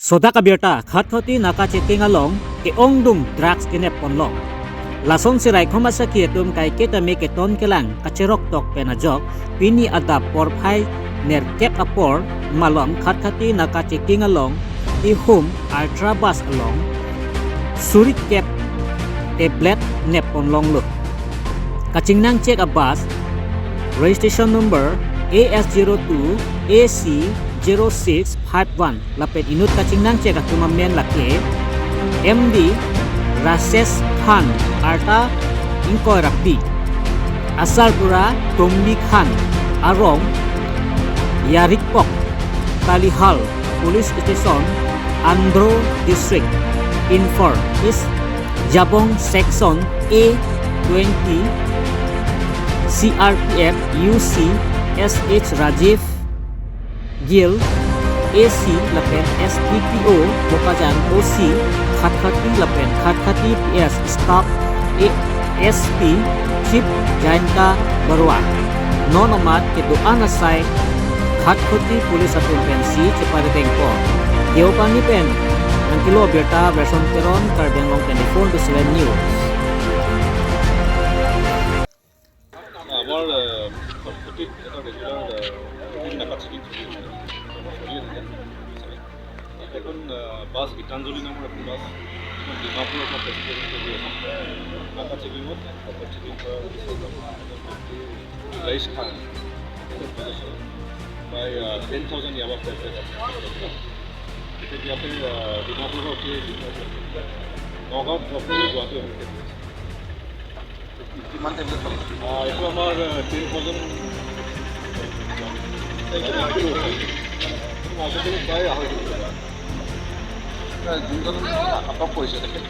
Soda kabirta khathoti naka checking along ke ongdum drugs kine ponlong. Lason sirai khoma sakhi tum kai ketame ke ton kelang kacherok tok penajok pini ada por phai ner kep apor malom khathati naka checking along I home ultra bus along surit kep tablet ne ponlong lu. Kaching nang check a bus registration number AS02 AC 0651 lapet inut kaching nang check atuma men lake MD Rases Khan Arta Inkoy Rakti Asarpura Tombi Khan Arong Yarikpok Talihal Police Station Andhro District Infor is Jabong Section A20 CRPF UC SH Rajiv Gil AC lapen SDPO Bokajan OC Khathati lapen Khathati PS Staff ASP Chief Jainka Barwa Non amat ke doan asai Khathati Police Atun Pensi Cepade Tengko Deopani Pen Nangkilo Berta Version Peron Karbi Anglong 24 to 7 News আমার প্রত্যেক এটা regular Dhaka থেকে এখন বাস গীতাঞ্জলি নামের একটি বাস ডিমাপুর আপনার প্রেসিডেন্ট ঢাকা চেকিংত চেকিং করার রাইস খান প্রায় 10,000 ইয়াবা প্যাকেট আছে ইয়াতে ডিমাপুর নগাঁও গুৱাহাটী কিমান টাইম এইটো আমাৰ 10,000 প্ৰায় আঢ়ৈ যোনজন আটক কৰিছে তেখেত